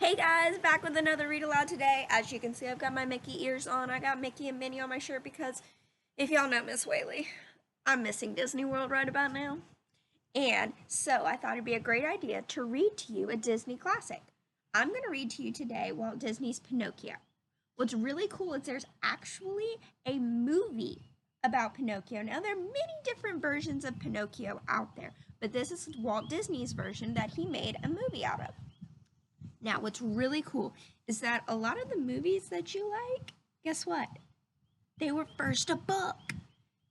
Hey guys, back with another read aloud today. As you can see, I've got my Mickey ears on. I got Mickey and Minnie on my shirt because if y'all know Miss Whaley, I'm missing Disney World right about now. And so I thought it'd be a great idea to read to you a Disney classic. I'm going to read to you today Walt Disney's Pinocchio. What's really cool is there's actually a movie about Pinocchio. Now, there are many different versions of Pinocchio out there, but this is Walt Disney's version that he made a movie out of. Now, what's really cool is that a lot of the movies that you like, guess what? They were first a book.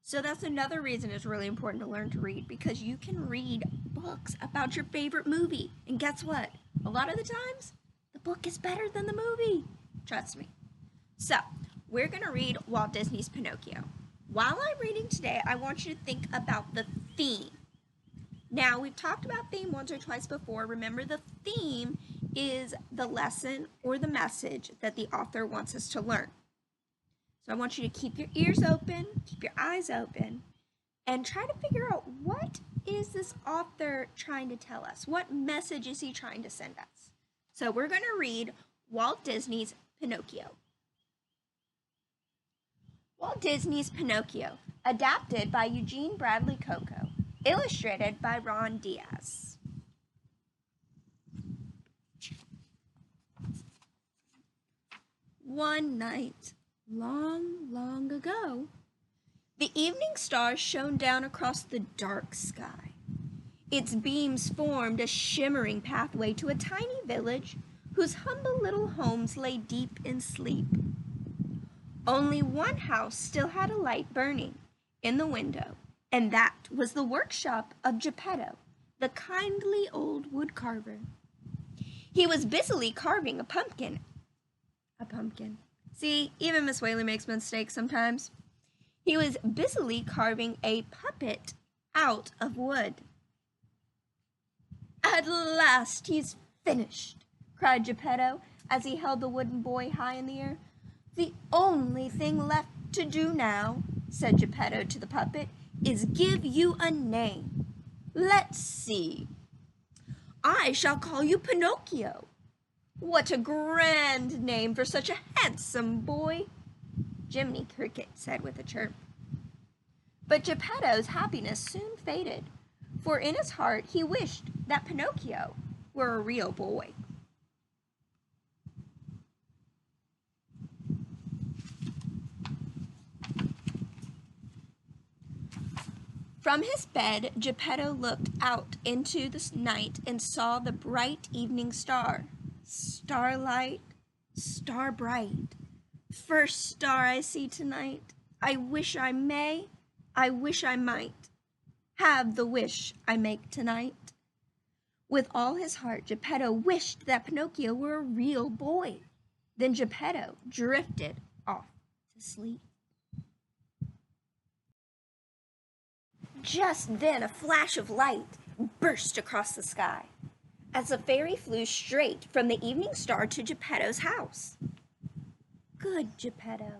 So that's another reason it's really important to learn to read, because you can read books about your favorite movie. And guess what? A lot of the times, the book is better than the movie. Trust me. So, we're going to read Walt Disney's Pinocchio. While I'm reading today, I want you to think about the theme. Now, we've talked about theme once or twice before. Remember, the theme is the lesson or the message that the author wants us to learn. So I want you to keep your ears open, keep your eyes open, and try to figure out, what is this author trying to tell us? What message is he trying to send us? So we're going to read Walt Disney's Pinocchio. Walt Disney's Pinocchio, adapted by Eugene Bradley Coco, illustrated by Ron Diaz. One night, long, long ago, the evening stars shone down across the dark sky. Its beams formed a shimmering pathway to a tiny village whose humble little homes lay deep in sleep. Only one house still had a light burning in the window, and that was the workshop of Geppetto, the kindly old wood carver. He was busily carving a pumpkin. See, even Miss Whaley makes mistakes sometimes. He was busily carving a puppet out of wood. At last he's finished, cried Geppetto as he held the wooden boy high in the air. The only thing left to do now, said Geppetto to the puppet, is give you a name. Let's see. I shall call you Pinocchio. What a grand name for such a handsome boy, Jiminy Cricket said with a chirp. But Geppetto's happiness soon faded, for in his heart he wished that Pinocchio were a real boy. From his bed, Geppetto looked out into the night and saw the bright evening star. Starlight, star bright, first star I see tonight. I wish I may, I wish I might, have the wish I make tonight. With all his heart, Geppetto wished that Pinocchio were a real boy. Then Geppetto drifted off to sleep. Just then a flash of light burst across the sky, as the fairy flew straight from the evening star to Geppetto's house. Good Geppetto,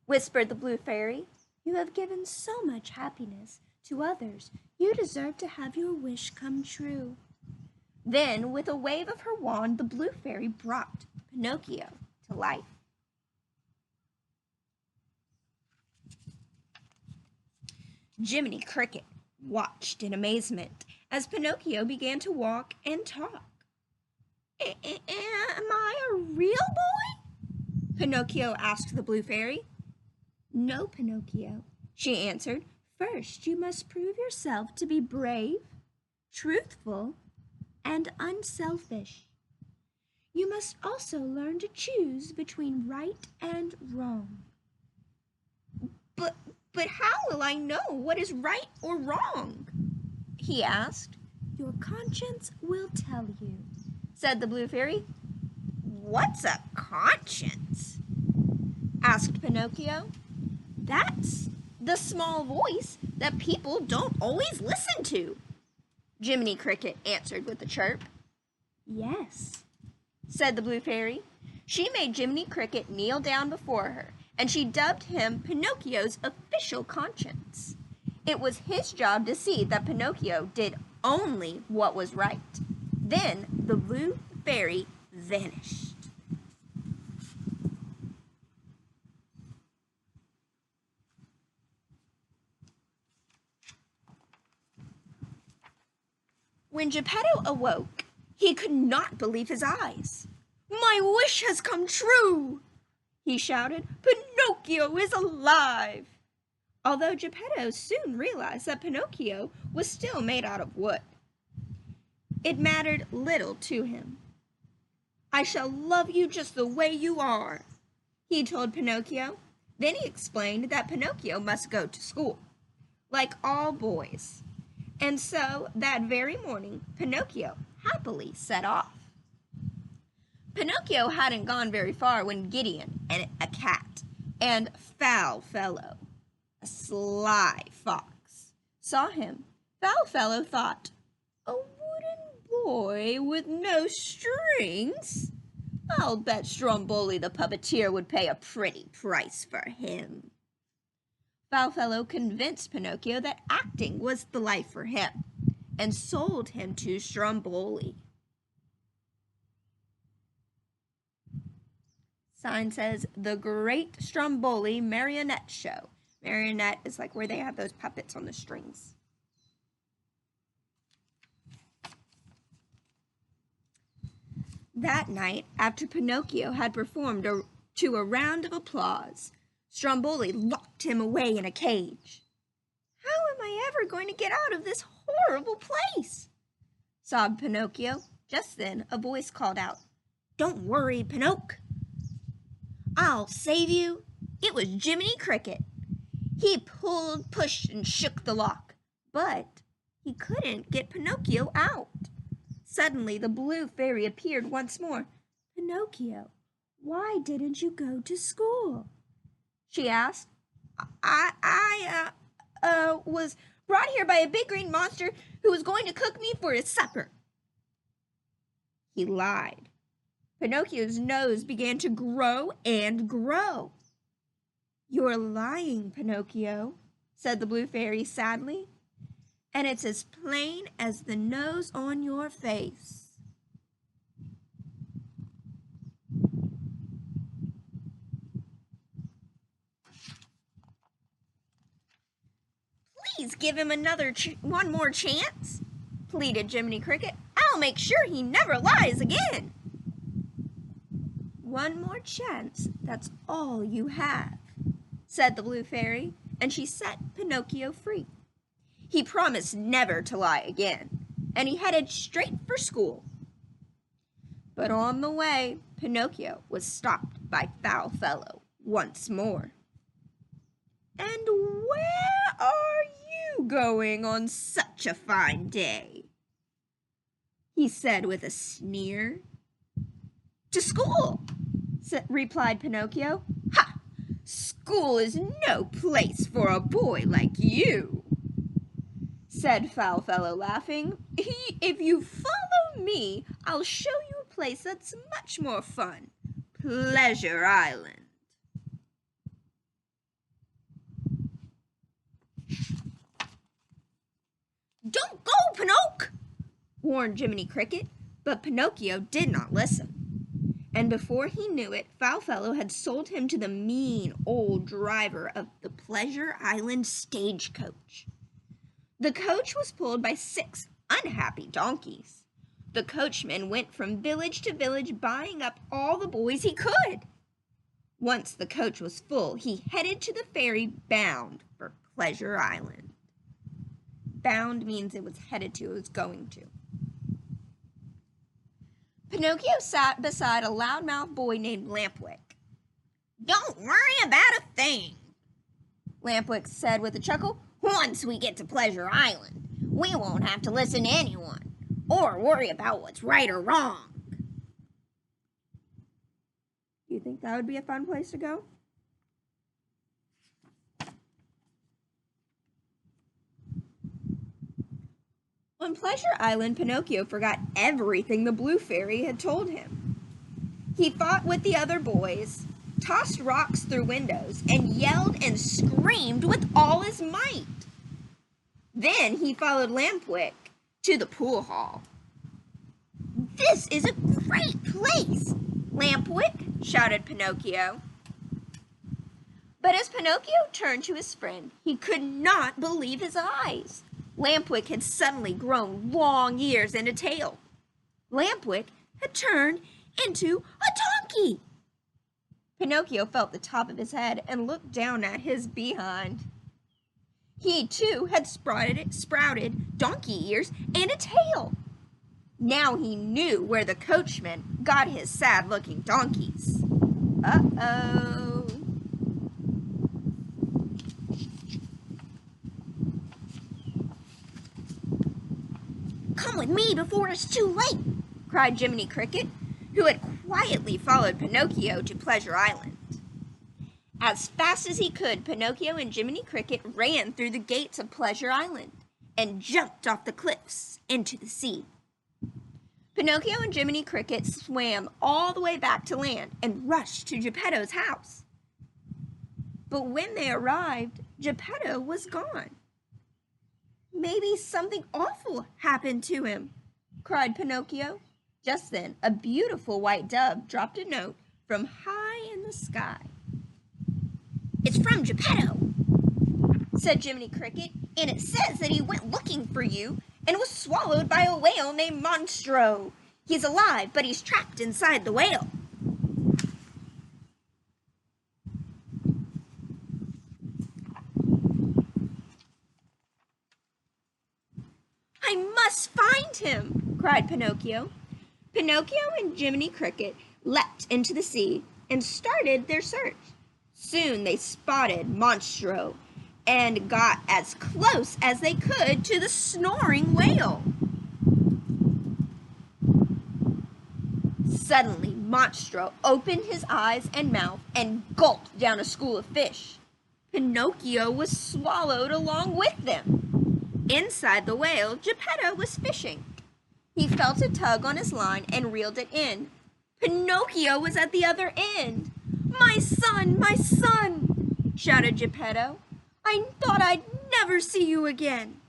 whispered the blue fairy, you have given so much happiness to others. You deserve to have your wish come true. Then, with a wave of her wand, the blue fairy brought Pinocchio to life. Jiminy Cricket watched in amazement as Pinocchio began to walk and talk. Am I a real boy? Pinocchio asked the blue fairy. No, Pinocchio, she answered. First, you must prove yourself to be brave, truthful, and unselfish. You must also learn to choose between right and wrong. But how will I know what is right or wrong? He asked. Your conscience will tell you, said the blue fairy. What's a conscience? Asked Pinocchio. That's the small voice that people don't always listen to, Jiminy Cricket answered with a chirp. Yes, said the blue fairy. She made Jiminy Cricket kneel down before her, and she dubbed him Pinocchio's official conscience. It was his job to see that Pinocchio did only what was right. Then the blue fairy vanished. When Geppetto awoke, he could not believe his eyes. "My wish has come true!" he shouted. "Pinocchio is alive!" Although Geppetto soon realized that Pinocchio was still made out of wood. It mattered little to him. "I shall love you just the way you are," he told Pinocchio. Then he explained that Pinocchio must go to school, like all boys. And so, that very morning, Pinocchio happily set off. Pinocchio hadn't gone very far when Gideon, and a cat, and Foul Fellow, a sly fox, saw him. Foul Fellow thought, "A wooden boy with no strings? I'll bet Stromboli the puppeteer would pay a pretty price for him." Foul Fellow convinced Pinocchio that acting was the life for him, and sold him to Stromboli. Sign says, "The Great Stromboli Marionette Show." Marionette is like where they have those puppets on the strings. That night, after Pinocchio had performed to a round of applause, Stromboli locked him away in a cage. "How am I ever going to get out of this horrible place?" sobbed Pinocchio. Just then, a voice called out, "Don't worry, Pinocchio. I'll save you." It was Jiminy Cricket. He pulled, pushed, and shook the lock, but he couldn't get Pinocchio out. Suddenly, the blue fairy appeared once more. "Pinocchio, why didn't you go to school?" she asked. I was brought here by a big green monster who was going to cook me for his supper." He lied. Pinocchio's nose began to grow and grow. "You're lying, Pinocchio," said the blue fairy sadly, "and it's as plain as the nose on your face." "Please give him one more chance," pleaded Jiminy Cricket. "I'll make sure he never lies again." "One more chance, that's all you have," said the blue fairy, and she set Pinocchio free. He promised never to lie again, and he headed straight for school. But on the way, Pinocchio was stopped by Foul Fellow once more. "And where are you going on such a fine day?" he said with a sneer. "To school," replied Pinocchio. "Ha! School is no place for a boy like you," said Foul Fellow, laughing. "If you follow me, I'll show you a place that's much more fun. Pleasure Island." "Don't go, Pinocchio!" warned Jiminy Cricket, but Pinocchio did not listen. And before he knew it, Foul Fellow had sold him to the mean old driver of the Pleasure Island stagecoach. The coach was pulled by 6 unhappy donkeys. The coachman went from village to village buying up all the boys he could. Once the coach was full, he headed to the ferry bound for Pleasure Island. Bound means it was headed to, it was going to. Pinocchio sat beside a loudmouth boy named Lampwick. "Don't worry about a thing," Lampwick said with a chuckle. "Once we get to Pleasure Island, we won't have to listen to anyone or worry about what's right or wrong." Do you think that would be a fun place to go? On Pleasure Island, Pinocchio forgot everything the Blue Fairy had told him. He fought with the other boys, tossed rocks through windows, and yelled and screamed with all his might. Then he followed Lampwick to the pool hall. "This is a great place," shouted Pinocchio. But as Pinocchio turned to his friend, he could not believe his eyes. Lampwick had suddenly grown long ears and a tail. Lampwick had turned into a donkey. Pinocchio felt the top of his head and looked down at his behind. He, too, had sprouted donkey ears and a tail. Now he knew where the coachman got his sad-looking donkeys. Uh-oh. "Come with me before it's too late," cried Jiminy Cricket, who had quietly followed Pinocchio to Pleasure Island. As fast as he could, Pinocchio and Jiminy Cricket ran through the gates of Pleasure Island and jumped off the cliffs into the sea. Pinocchio and Jiminy Cricket swam all the way back to land and rushed to Geppetto's house. But when they arrived, Geppetto was gone. "Maybe something awful happened to him," cried Pinocchio. Just then, a beautiful white dove dropped a note from high in the sky. "It's from Geppetto," said Jiminy Cricket, "and it says that he went looking for you and was swallowed by a whale named Monstro. He's alive, but he's trapped inside the whale." "I must find him," cried Pinocchio. Pinocchio and Jiminy Cricket leapt into the sea and started their search. Soon they spotted Monstro and got as close as they could to the snoring whale. Suddenly, Monstro opened his eyes and mouth and gulped down a school of fish. Pinocchio was swallowed along with them. Inside the whale, Geppetto was fishing. He felt a tug on his line and reeled it in. Pinocchio was at the other end. My son, shouted Geppetto. "I thought I'd never see you again."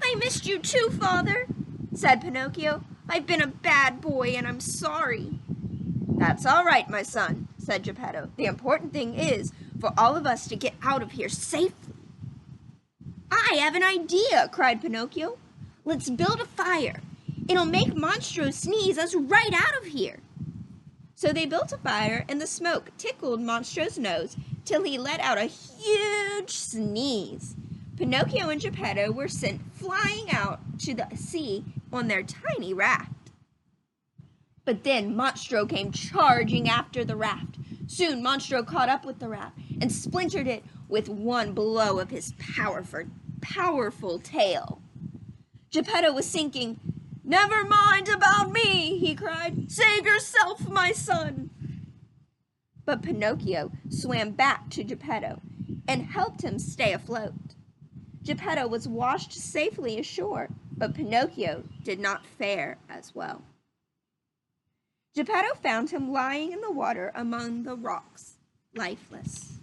"I missed you too, Father," said Pinocchio. "I've been a bad boy and I'm sorry." "That's all right, my son," said Geppetto. "The important thing is for all of us to get out of here safely." "I have an idea," cried Pinocchio. "Let's build a fire. It'll make Monstro sneeze us right out of here." So they built a fire and the smoke tickled Monstro's nose till he let out a huge sneeze. Pinocchio and Geppetto were sent flying out to the sea on their tiny raft. But then Monstro came charging after the raft. Soon Monstro caught up with the raft and splintered it with one blow of his powerful tail. Geppetto was sinking. "Never mind about me," he cried. "Save yourself, my son." But Pinocchio swam back to Geppetto and helped him stay afloat. Geppetto was washed safely ashore, but Pinocchio did not fare as well. Geppetto found him lying in the water among the rocks, lifeless.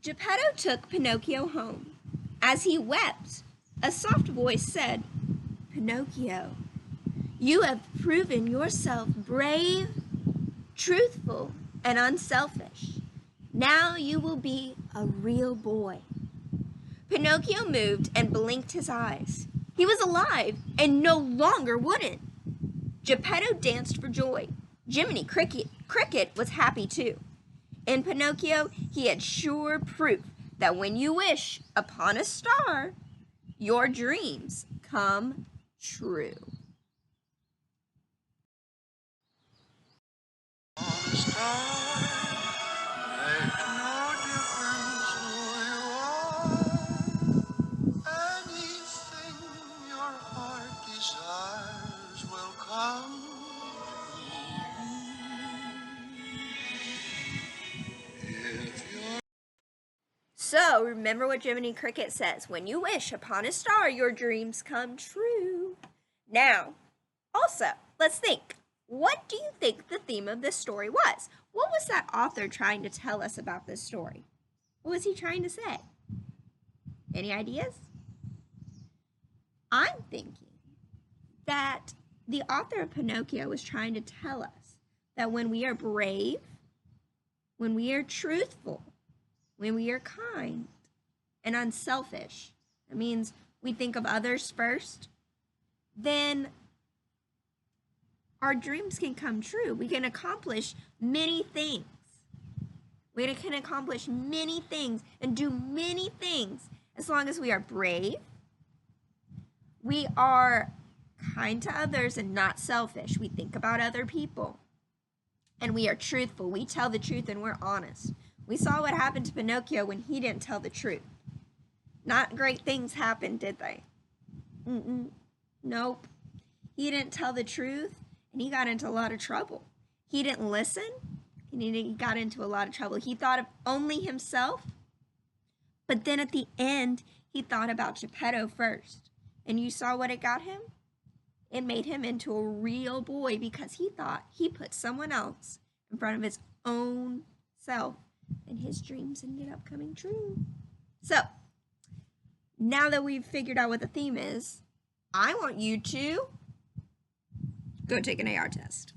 Geppetto took Pinocchio home. As he wept, a soft voice said, "Pinocchio, you have proven yourself brave, truthful, and unselfish. Now you will be a real boy." Pinocchio moved and blinked his eyes. He was alive and no longer wooden. Geppetto danced for joy. Jiminy Cricket was happy too. In Pinocchio, he had sure proof that when you wish upon a star, your dreams come true. So, remember what Jiminy Cricket says. When you wish upon a star, your dreams come true. Now, also, let's think. What do you think the theme of this story was? What was that author trying to tell us about this story? What was he trying to say? Any ideas? I'm thinking that the author of Pinocchio was trying to tell us that when we are brave, when we are truthful, when we are kind and unselfish, that means we think of others first, then our dreams can come true. We can accomplish many things. We can accomplish many things and do many things as long as we are brave, we are kind to others and not selfish. We think about other people. And we are truthful. We tell the truth and we're honest. We saw what happened to Pinocchio when he didn't tell the truth. Not great things happened, did they? Nope. He didn't tell the truth and he got into a lot of trouble. He didn't listen and he got into a lot of trouble. He thought of only himself. But then at the end, he thought about Geppetto first. And you saw what it got him? It made him into a real boy because he thought he put someone else in front of his own self. And his dreams ended up coming true. So, now that we've figured out what the theme is, I want you to go take an AR test.